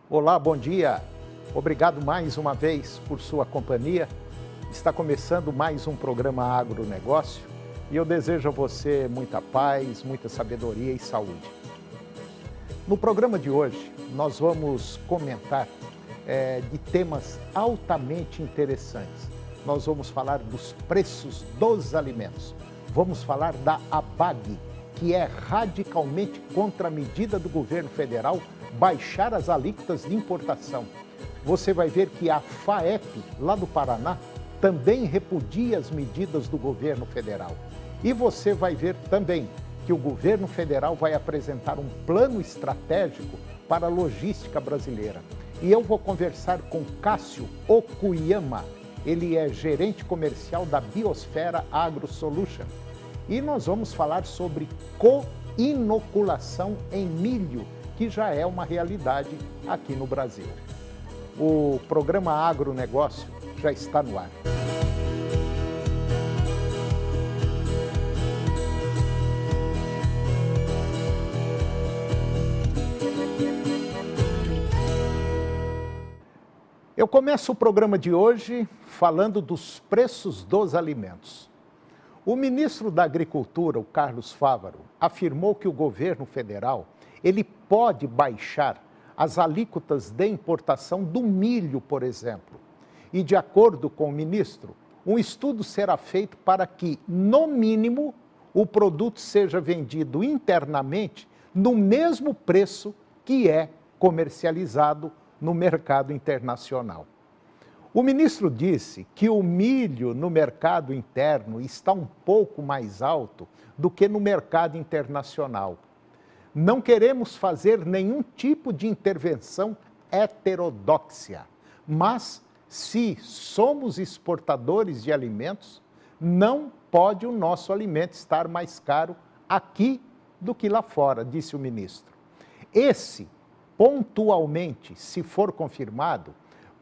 Olá, bom dia. Obrigado mais uma vez por sua companhia. Está começando mais um programa Agronegócio e eu desejo a você muita paz, muita sabedoria e saúde. No programa de hoje, nós vamos comentar de temas altamente interessantes. Nós vamos falar dos preços dos alimentos. Vamos falar da ABAG, que é radicalmente contra a medida do governo federal baixar as alíquotas de importação. Você vai ver que a FAEP, lá do Paraná, também repudia as medidas do governo federal. E você vai ver também que o governo federal vai apresentar um plano estratégico para a logística brasileira. E eu vou conversar com Cássio Okuyama, ele é gerente comercial da Biosfera Agro Solution. E nós vamos falar sobre co-inoculação em milho, que já é uma realidade aqui no Brasil. O programa Agronegócio já está no ar. Eu começo o programa de hoje falando dos preços dos alimentos. O ministro da Agricultura, o Carlos Fávaro, afirmou que o governo federal ele pode baixar as alíquotas de importação do milho, por exemplo. E, de acordo com o ministro, um estudo será feito para que, no mínimo, o produto seja vendido internamente no mesmo preço que é comercializado no mercado internacional. O ministro disse que o milho no mercado interno está um pouco mais alto do que no mercado internacional. Não queremos fazer nenhum tipo de intervenção heterodoxa, mas se somos exportadores de alimentos, não pode o nosso alimento estar mais caro aqui do que lá fora, disse o ministro. Esse, pontualmente, se for confirmado,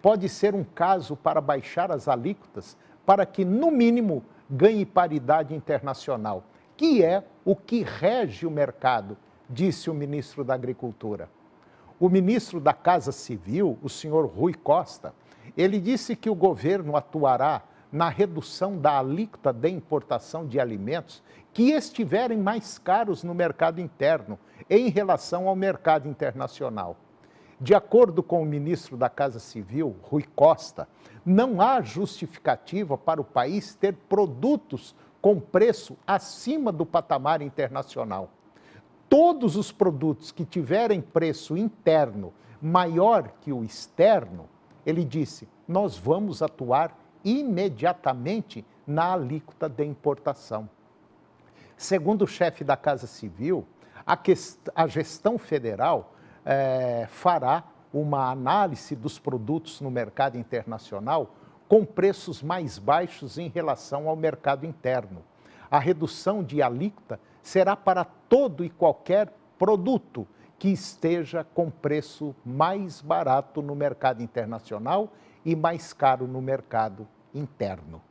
pode ser um caso para baixar as alíquotas para que, no mínimo, ganhe paridade internacional, que é o que rege o mercado, disse o ministro da Agricultura. O ministro da Casa Civil, o senhor Rui Costa, ele disse que o governo atuará na redução da alíquota de importação de alimentos que estiverem mais caros no mercado interno em relação ao mercado internacional. De acordo com o ministro da Casa Civil, Rui Costa, não há justificativa para o país ter produtos com preço acima do patamar internacional. Todos os produtos que tiverem preço interno maior que o externo, ele disse, nós vamos atuar imediatamente na alíquota de importação. Segundo o chefe da Casa Civil, a gestão federal fará uma análise dos produtos no mercado internacional com preços mais baixos em relação ao mercado interno. A redução de alíquota será para todo e qualquer produto que esteja com preço mais barato no mercado internacional e mais caro no mercado interno.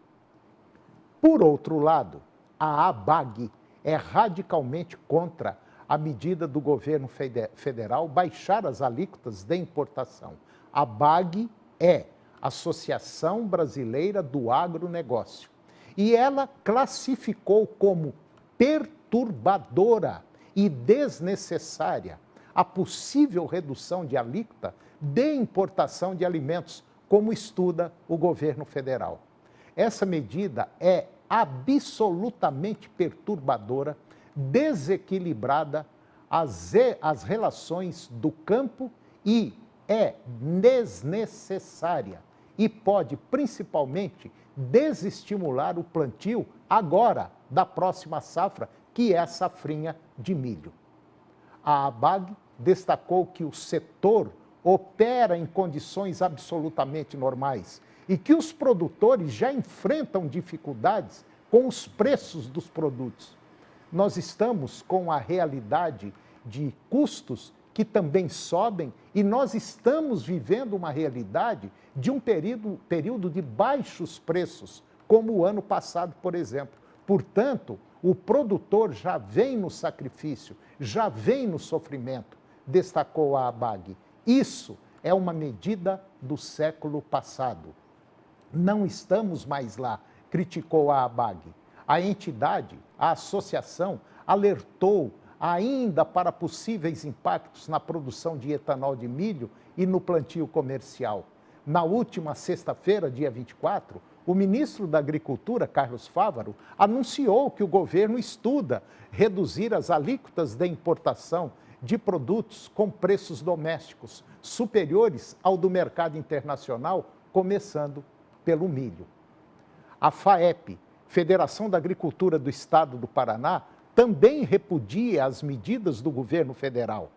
Por outro lado, a ABAG é radicalmente contra a medida do governo federal baixar as alíquotas de importação. A ABAG é Associação Brasileira do Agronegócio e ela classificou como perturbadora e desnecessária a possível redução de alíquota de importação de alimentos, como estuda o governo federal. Essa medida é absolutamente perturbadora, desequilibrada as relações do campo e é desnecessária e pode principalmente desestimular o plantio agora da próxima safra, que é a safrinha de milho. A ABAG destacou que o setor opera em condições absolutamente normais e que os produtores já enfrentam dificuldades com os preços dos produtos. Nós estamos com a realidade de custos que também sobem e nós estamos vivendo uma realidade de um período de baixos preços, como o ano passado, por exemplo. Portanto, o produtor já vem no sacrifício, já vem no sofrimento, destacou a ABAG. Isso é uma medida do século passado. Não estamos mais lá, criticou a ABAG. A entidade, a associação, alertou ainda para possíveis impactos na produção de etanol de milho e no plantio comercial. Na última sexta-feira, dia 24, o ministro da Agricultura, Carlos Fávaro, anunciou que o governo estuda reduzir as alíquotas de importação de produtos com preços domésticos superiores ao do mercado internacional, começando pelo milho. A FAEP, Federação da Agricultura do Estado do Paraná, também repudia as medidas do governo federal.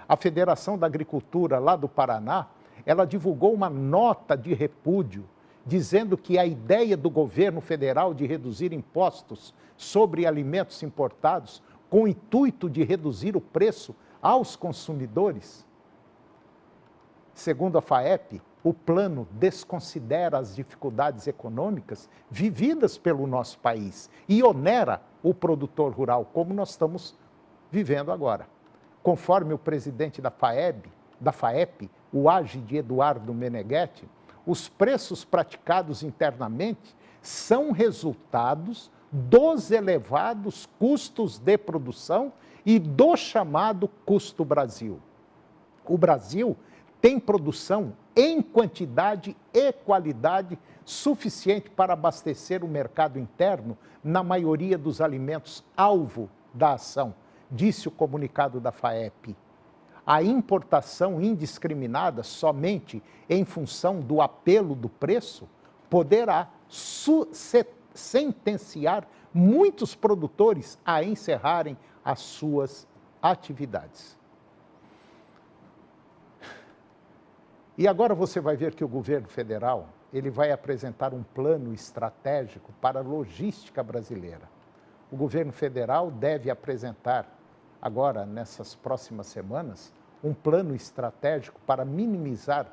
A Federação da Agricultura lá do Paraná, ela divulgou uma nota de repúdio, dizendo que a ideia do governo federal de reduzir impostos sobre alimentos importados com o intuito de reduzir o preço aos consumidores, segundo a FAEP, o plano desconsidera as dificuldades econômicas vividas pelo nosso país e onera o produtor rural, como nós estamos vivendo agora. Conforme o presidente da FAEP, o AGE de Eduardo Meneghetti, os preços praticados internamente são resultados dos elevados custos de produção e do chamado custo Brasil. O Brasil tem produção em quantidade e qualidade suficiente para abastecer o mercado interno na maioria dos alimentos alvo da ação, disse o comunicado da FAEP. A importação indiscriminada somente em função do apelo do preço poderá sentenciar muitos produtores a encerrarem as suas atividades. E agora você vai ver que o governo federal ele vai apresentar um plano estratégico para a logística brasileira. O governo federal deve apresentar agora, nessas próximas semanas, um plano estratégico para minimizar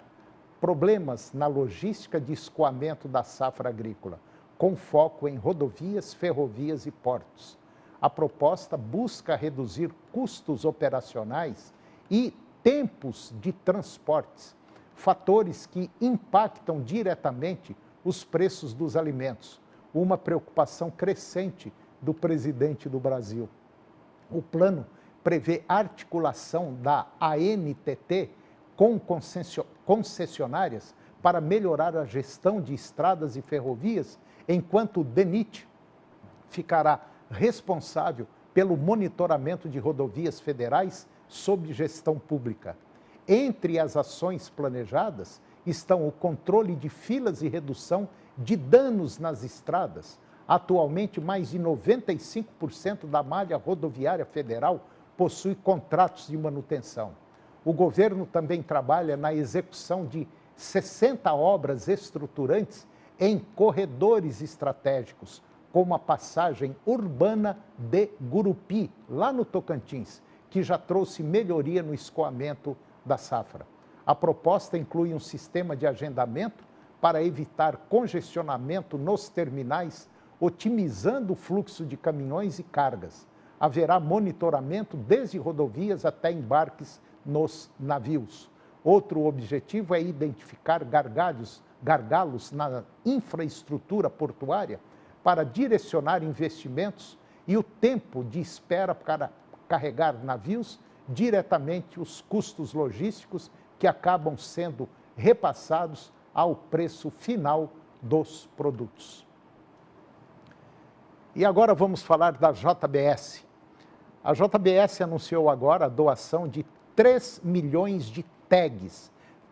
problemas na logística de escoamento da safra agrícola, com foco em rodovias, ferrovias e portos. A proposta busca reduzir custos operacionais e tempos de transportes, fatores que impactam diretamente os preços dos alimentos, uma preocupação crescente do presidente do Brasil. O plano prevê articulação da ANTT com concessionárias para melhorar a gestão de estradas e ferrovias, enquanto o DENIT ficará responsável pelo monitoramento de rodovias federais sob gestão pública. Entre as ações planejadas estão o controle de filas e redução de danos nas estradas. Atualmente, mais de 95% da malha rodoviária federal possui contratos de manutenção. O governo também trabalha na execução de 60 obras estruturantes em corredores estratégicos, como a passagem urbana de Gurupi, lá no Tocantins, que já trouxe melhoria no escoamento da safra. A proposta inclui um sistema de agendamento para evitar congestionamento nos terminais, otimizando o fluxo de caminhões e cargas. Haverá monitoramento desde rodovias até embarques nos navios. Outro objetivo é identificar gargalos na infraestrutura portuária para direcionar investimentos e o tempo de espera para carregar navios diretamente os custos logísticos que acabam sendo repassados ao preço final dos produtos. E agora vamos falar da JBS. A JBS anunciou agora a doação de 3 milhões de tags.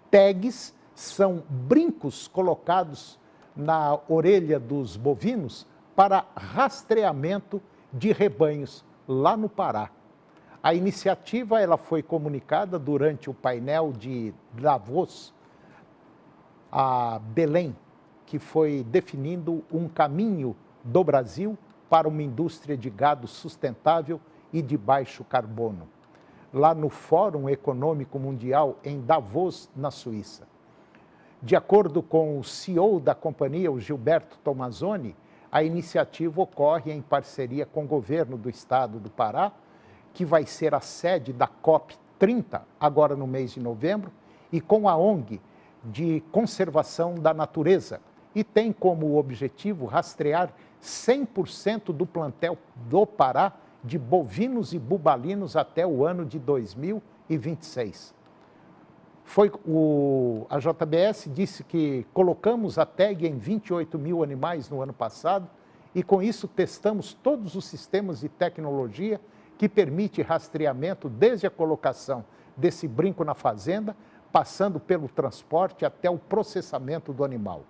Tags são brincos colocados na orelha dos bovinos para rastreamento de rebanhos lá no Pará. A iniciativa ela foi comunicada durante o painel de Davos, a Belém, que foi definindo um caminho do Brasil para uma indústria de gado sustentável e de baixo carbono, lá no Fórum Econômico Mundial em Davos, na Suíça. De acordo com o CEO da companhia, o Gilberto Tomazoni, a iniciativa ocorre em parceria com o governo do estado do Pará, que vai ser a sede da COP30, agora no mês de novembro, e com a ONG de Conservação da Natureza e tem como objetivo rastrear 100% do plantel do Pará de bovinos e bubalinos até o ano de 2026. A JBS disse que colocamos a tag em 28 mil animais no ano passado e com isso testamos todos os sistemas de tecnologia que permite rastreamento desde a colocação desse brinco na fazenda, passando pelo transporte até o processamento do animal.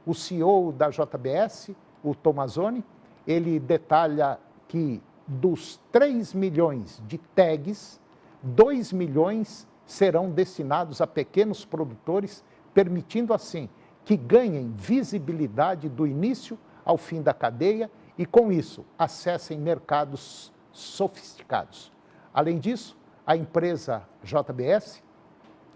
O CEO da JBS, o Tomazoni, ele detalha que dos 3 milhões de tags, 2 milhões serão destinados a pequenos produtores, permitindo assim que ganhem visibilidade do início ao fim da cadeia e, com isso, acessem mercados sofisticados. Além disso, a empresa JBS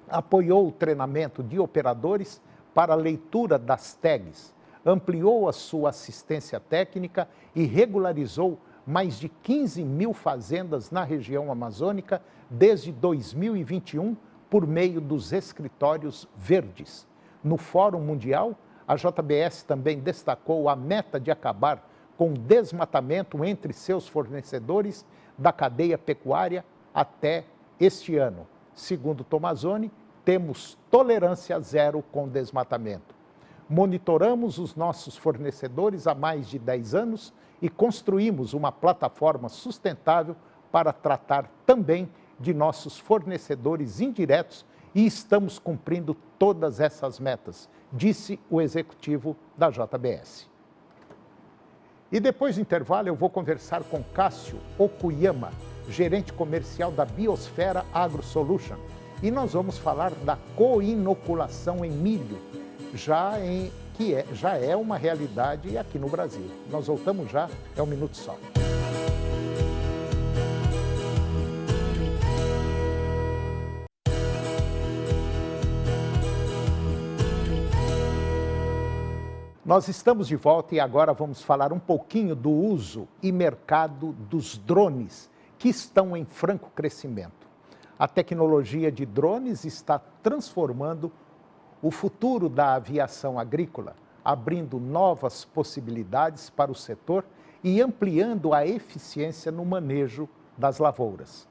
apoiou o treinamento de operadores para a leitura das tags, ampliou a sua assistência técnica e regularizou mais de 15 mil fazendas na região amazônica desde 2021 por meio dos escritórios verdes. No Fórum Mundial, a JBS também destacou a meta de acabar com o desmatamento entre seus fornecedores da cadeia pecuária até este ano. Segundo Tomazoni, temos tolerância zero com desmatamento. Monitoramos os nossos fornecedores há mais de 10 anos e construímos uma plataforma sustentável para tratar também de nossos fornecedores indiretos e estamos cumprindo todas essas metas, disse o executivo da JBS. E depois do intervalo eu vou conversar com Cássio Okuyama, gerente comercial da Biosfera AgroSolution, e nós vamos falar da co-inoculação em milho, já é uma realidade aqui no Brasil. Nós voltamos já, é um minuto só. Nós estamos de volta e agora vamos falar um pouquinho do uso e mercado dos drones, que estão em franco crescimento. A tecnologia de drones está transformando o futuro da aviação agrícola, abrindo novas possibilidades para o setor e ampliando a eficiência no manejo das lavouras.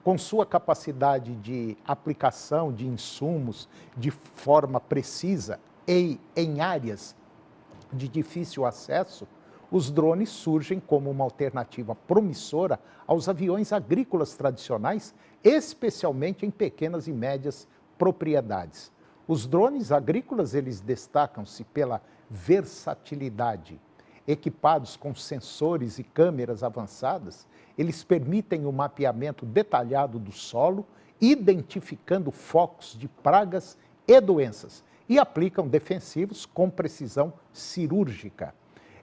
Com sua capacidade de aplicação de insumos de forma precisa e em áreas de difícil acesso, os drones surgem como uma alternativa promissora aos aviões agrícolas tradicionais, especialmente em pequenas e médias propriedades. Os drones agrícolas, eles destacam-se pela versatilidade. Equipados com sensores e câmeras avançadas, eles permitem o mapeamento detalhado do solo, identificando focos de pragas e doenças, e aplicam defensivos com precisão cirúrgica.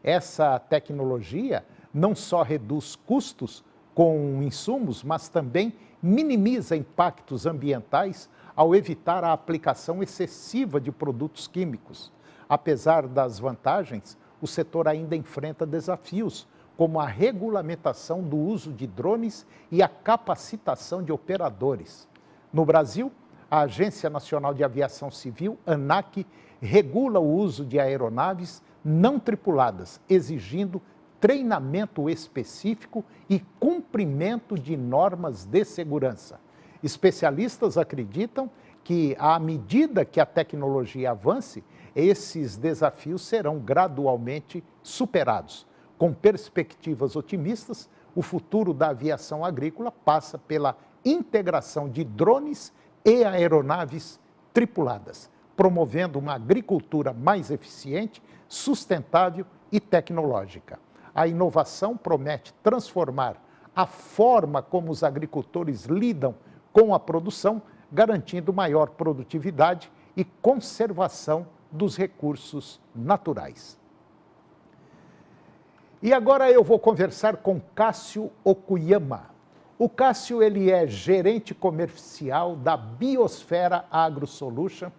Essa tecnologia não só reduz custos com insumos, mas também minimiza impactos ambientais ao evitar a aplicação excessiva de produtos químicos. Apesar das vantagens, o setor ainda enfrenta desafios, como a regulamentação do uso de drones e a capacitação de operadores. No Brasil, a Agência Nacional de Aviação Civil, ANAC, regula o uso de aeronaves não tripuladas, exigindo treinamento específico e cumprimento de normas de segurança. Especialistas acreditam que, à medida que a tecnologia avance, esses desafios serão gradualmente superados. Com perspectivas otimistas, o futuro da aviação agrícola passa pela integração de drones e aeronaves tripuladas, promovendo uma agricultura mais eficiente, sustentável e tecnológica. A inovação promete transformar a forma como os agricultores lidam com a produção, garantindo maior produtividade e conservação dos recursos naturais. E agora eu vou conversar com Cássio Okuyama. O Cássio, ele é gerente comercial da Biosfera AgroSolution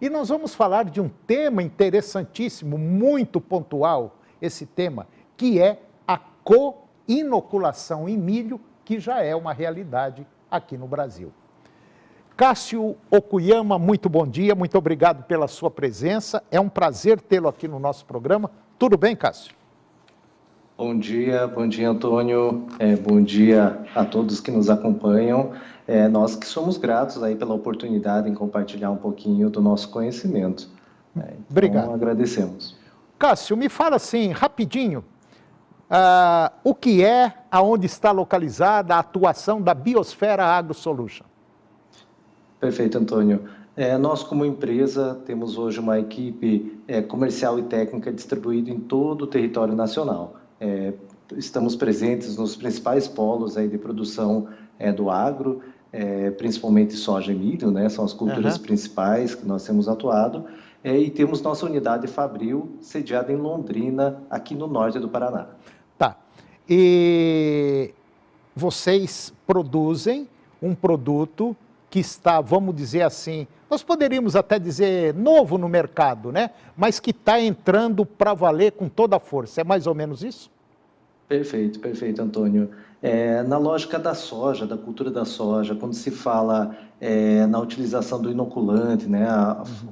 e nós vamos falar de um tema interessantíssimo, muito pontual, esse tema, que é a co-inoculação em milho, que já é uma realidade aqui no Brasil. Cássio Okuyama, muito bom dia, muito obrigado pela sua presença. É um prazer tê-lo aqui no nosso programa. Tudo bem, Cássio? Bom dia, Antônio. Bom dia a todos que nos acompanham. Nós que somos gratos aí pela oportunidade em compartilhar um pouquinho do nosso conhecimento. Então, obrigado. Agradecemos. Cássio, me fala assim, rapidinho, o que é, aonde está localizada a atuação da Biosfera Agro Solution? Perfeito, Antônio. Nós, como empresa, temos hoje uma equipe comercial e técnica distribuída em todo o território nacional. Estamos presentes nos principais polos aí de produção do agro, principalmente soja e milho, né? São as culturas principais que nós temos atuado. E temos nossa unidade Fabril, sediada em Londrina, aqui no norte do Paraná. Tá. E vocês produzem um produto que está, vamos dizer assim, nós poderíamos até dizer novo no mercado, né? Mas que está entrando para valer com toda a força. É mais ou menos isso? Perfeito, Antônio. Na lógica da soja, da cultura da soja, quando se fala na utilização do inoculante, né,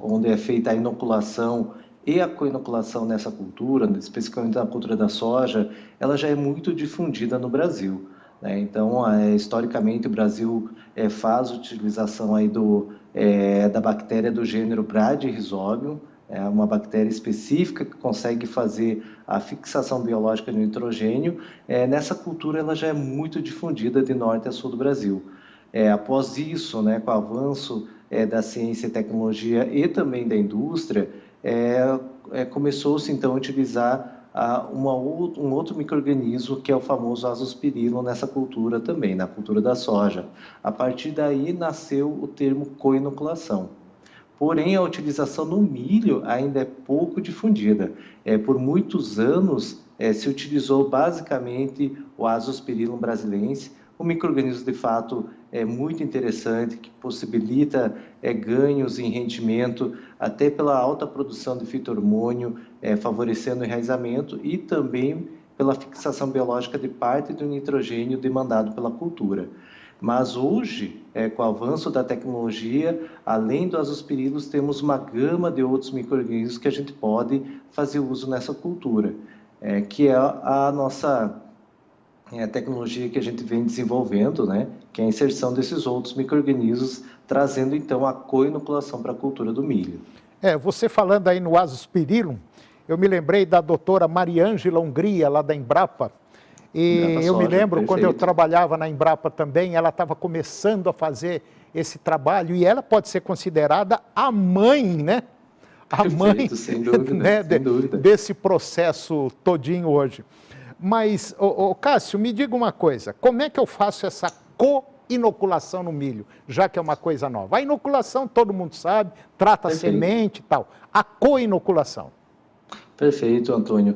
onde é feita a inoculação e a coinoculação nessa cultura, especificamente na cultura da soja, ela já é muito difundida no Brasil, né? Então, historicamente, o Brasil faz utilização aí da bactéria do gênero Bradyrhizobium. É uma bactéria específica que consegue fazer a fixação biológica do nitrogênio. Nessa cultura, ela já é muito difundida de norte a sul do Brasil. Após isso, né, com o avanço da ciência e tecnologia e também da indústria, começou-se então a utilizar um outro micro-organismo que é o famoso Azospirillum nessa cultura também, na cultura da soja. A partir daí nasceu o termo coinoculação. Porém, a utilização no milho ainda é pouco difundida. Por muitos anos, se utilizou basicamente o Azospirillum brasilense, um micro-organismo de fato muito interessante, que possibilita ganhos em rendimento, até pela alta produção de fito-hormônio, favorecendo o enraizamento e também pela fixação biológica de parte do nitrogênio demandado pela cultura. Mas hoje, com o avanço da tecnologia, além do Azospirillum, temos uma gama de outros micro-organismos que a gente pode fazer uso nessa cultura, que é a nossa tecnologia que a gente vem desenvolvendo, né? Que é a inserção desses outros micro-organismos, trazendo então a coinoculação para a cultura do milho. Você falando aí no Azospirillum, eu me lembrei da doutora Mariângela Hungria, lá da Embrapa. E eu me lembro, quando eu trabalhava na Embrapa também, ela estava começando a fazer esse trabalho, e ela pode ser considerada a mãe, né? A mãe, sem dúvida, né? sem dúvida. Desse processo todinho hoje. Mas, Cássio, me diga uma coisa, como é que eu faço essa co-inoculação no milho, já que é uma coisa nova? A inoculação, todo mundo sabe, trata a semente e tal. A co-inoculação. Perfeito, Antônio.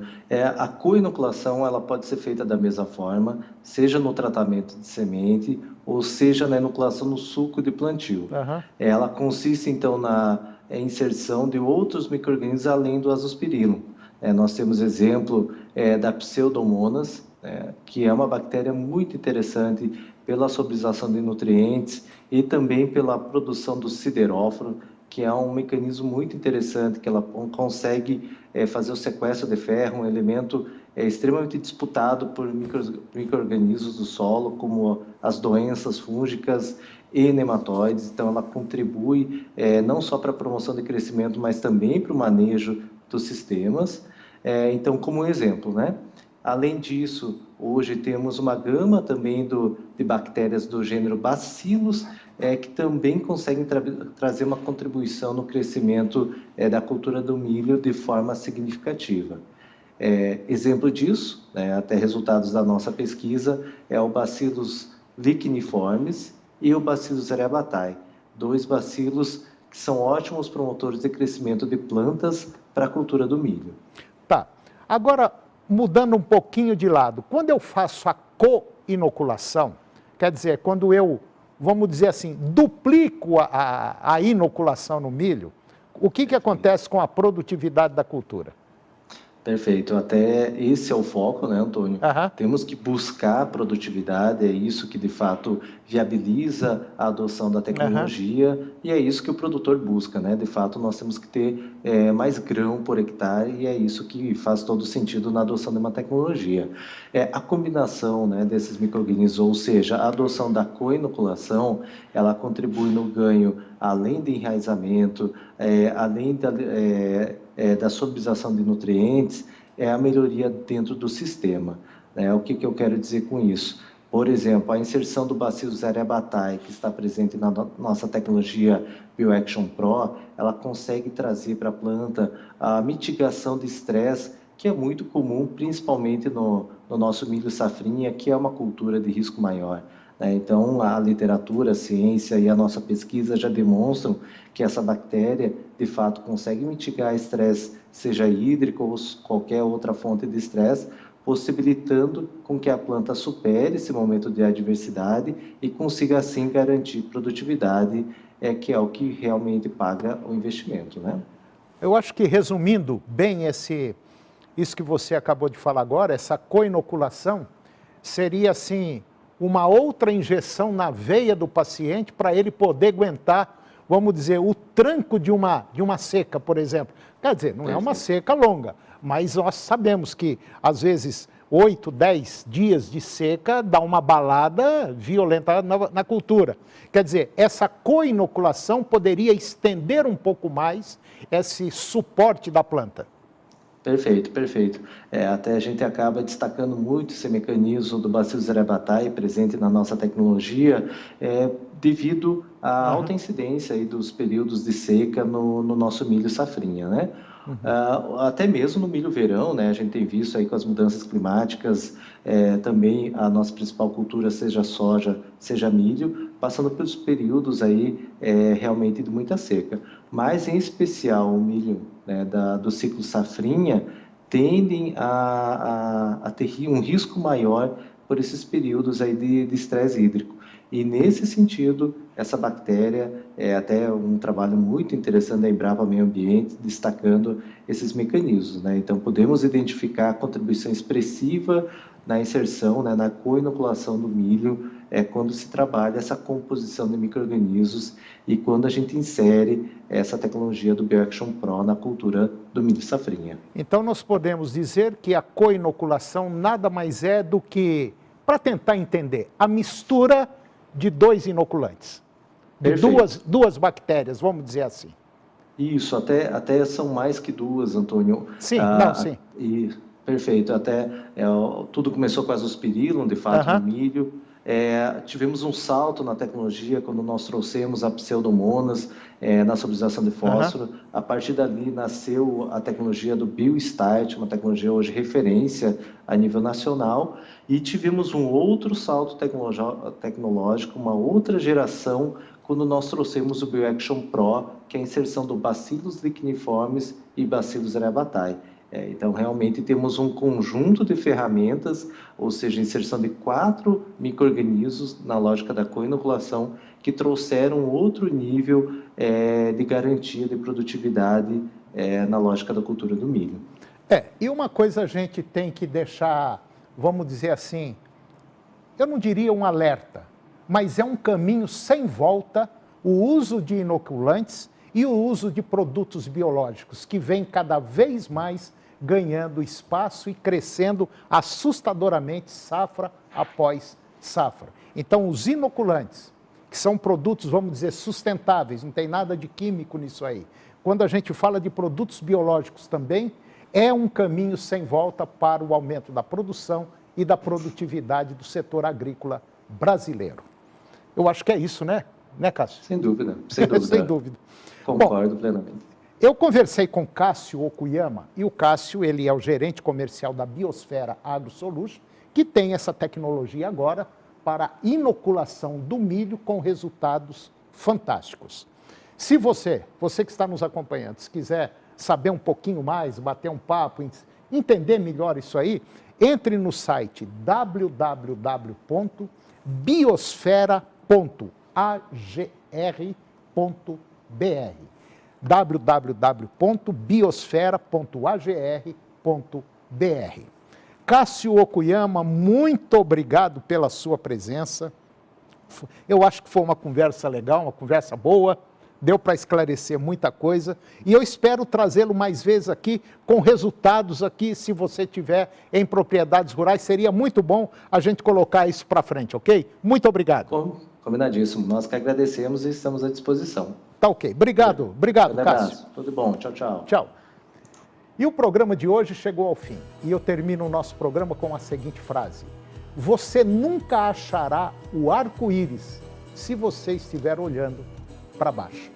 A coinoculação ela pode ser feita da mesma forma, seja no tratamento de semente ou seja na inoculação no suco de plantio. Ela consiste, então, na inserção de outros micro-organismos além do Azospirillum. Nós temos exemplo da Pseudomonas, que é uma bactéria muito interessante pela sobrização de nutrientes e também pela produção do sideróforo, que é um mecanismo muito interessante, que ela consegue fazer o sequestro de ferro, um elemento extremamente disputado por micro-organismos do solo, como as doenças fúngicas e nematóides. Então, ela contribui não só para a promoção de crescimento, mas também para o manejo dos sistemas. Então, como exemplo, né? Além disso, hoje temos uma gama também de bactérias do gênero Bacillus, que também conseguem trazer uma contribuição no crescimento da cultura do milho de forma significativa. Exemplo disso, até resultados da nossa pesquisa, é o Bacillus licheniformis e o Bacillus aryabhattai, dois bacilos que são ótimos promotores de crescimento de plantas para a cultura do milho. Tá. Agora, mudando um pouquinho de lado, quando eu faço a co-inoculação, quer dizer, quando eu, vamos dizer assim, duplico a inoculação no milho, o que acontece com a produtividade da cultura? Perfeito, até esse é o foco, né, Antônio? Aham, Temos que buscar produtividade, é isso que de fato viabiliza a adoção da aham. tecnologia e é isso que o produtor busca, né? De fato, nós temos que ter mais grão por hectare e é isso que faz todo sentido na adoção de uma tecnologia. A combinação, né, desses micro-organismos, ou seja, a adoção da co-inoculação, ela contribui no ganho além de enraizamento, além da solubilização de nutrientes, é a melhoria dentro do sistema. Né? O que, que eu quero dizer com isso? Por exemplo, a inserção do Bacillus aryabhatae, que está presente na nossa tecnologia BioAction Pro, ela consegue trazer para a planta a mitigação de estresse, que é muito comum, principalmente no nosso milho safrinha, que é uma cultura de risco maior. Né? Então, a literatura, a ciência e a nossa pesquisa já demonstram que essa bactéria, de fato, consegue mitigar estresse, seja hídrico ou qualquer outra fonte de estresse, possibilitando com que a planta supere esse momento de adversidade e consiga, assim, garantir produtividade, que é o que realmente paga o investimento, né? Eu acho que resumindo bem isso que você acabou de falar agora, essa co-inoculação, seria assim, uma outra injeção na veia do paciente para ele poder aguentar, vamos dizer, o tranco de uma seca, por exemplo. Quer dizer, não é uma Perfeito. seca longa, mas nós sabemos que, às vezes, 8, 10 dias de seca dá uma balada violenta na cultura. Quer dizer, essa co-inoculação poderia estender um pouco mais esse suporte da planta. Perfeito, perfeito. Até a gente acaba destacando muito esse mecanismo do Bacillus aryabhatae presente na nossa tecnologia, devido à alta Aham, incidência aí dos períodos de seca no nosso milho safrinha, né? uhum. Até mesmo no milho verão, né? A gente tem visto aí com as mudanças climáticas, também a nossa principal cultura, seja soja, seja milho, passando pelos períodos aí realmente de muita seca. Mas, em especial, o milho, né, do ciclo safrinha tendem a ter um risco maior por esses períodos aí de estresse hídrico. E, nesse sentido, essa bactéria é até um trabalho muito interessante da Embrapa Meio Ambiente, destacando esses mecanismos. Né? Então, podemos identificar a contribuição expressiva na inserção, né, na co-inoculação do milho, quando se trabalha essa composição de micro-organismos e quando a gente insere essa tecnologia do BioAction Pro na cultura do milho safrinha. Então, nós podemos dizer que a co-inoculação nada mais é do que, para tentar entender, a mistura de dois inoculantes, de Perfeito. duas bactérias, vamos dizer assim. Isso, até são mais que duas, Antônio. Sim, não, sim. Perfeito. Até tudo começou com a Azospirillum, de fato, no Aham, milho. Tivemos um salto na tecnologia quando nós trouxemos a Pseudomonas na solubilização de aham. fósforo. A partir dali nasceu a tecnologia do BioStart, uma tecnologia hoje referência a nível nacional. E tivemos um outro salto tecnológico, uma outra geração quando nós trouxemos o BioAction Pro, que é a inserção do Bacillus licheniformis e Bacillus aryabhatae. Então, realmente temos um conjunto de ferramentas, ou seja, inserção de 4 micro-organismos na lógica da co-inoculação, que trouxeram outro nível de garantia de produtividade na lógica da cultura do milho. E uma coisa a gente tem que deixar, vamos dizer assim, eu não diria um alerta, mas é um caminho sem volta o uso de inoculantes e o uso de produtos biológicos, que vem cada vez mais ganhando espaço e crescendo assustadoramente safra após safra. Então, os inoculantes, que são produtos, vamos dizer, sustentáveis, não tem nada de químico nisso aí. Quando a gente fala de produtos biológicos também, é um caminho sem volta para o aumento da produção e da produtividade do setor agrícola brasileiro. Eu acho que é isso, né? Né, Cássio? Sem dúvida, sem Sem dúvida. dúvida. Bom, Concordo plenamente. eu conversei com Cássio Okuyama, e o Cássio, ele é o gerente comercial da Biosfera AgroSolutions, que tem essa tecnologia agora para inoculação do milho com resultados fantásticos. Se você que está nos acompanhando, se quiser saber um pouquinho mais, bater um papo, entender melhor isso aí, entre no site www.biosfera.agr.br www.biosfera.agr.br Cássio Okuyama, muito obrigado pela sua presença. Eu acho que foi uma conversa legal, uma conversa boa, deu para esclarecer muita coisa, e eu espero trazê-lo mais vezes aqui, com resultados aqui, se você tiver em propriedades rurais, seria muito bom a gente colocar isso para frente, ok? Muito obrigado. Combinadíssimo, nós que agradecemos e estamos à disposição. Tá ok, obrigado, Cássio. Tudo bom, tchau, tchau. Tchau. E o programa de hoje chegou ao fim, e eu termino o nosso programa com a seguinte frase: você nunca achará o arco-íris se você estiver olhando para baixo.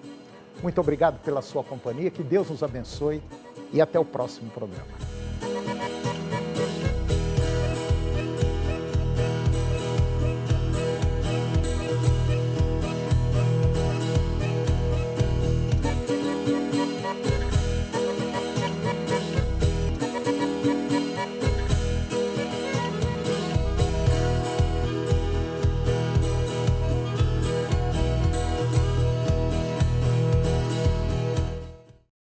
Muito obrigado pela sua companhia, que Deus nos abençoe e até o próximo programa.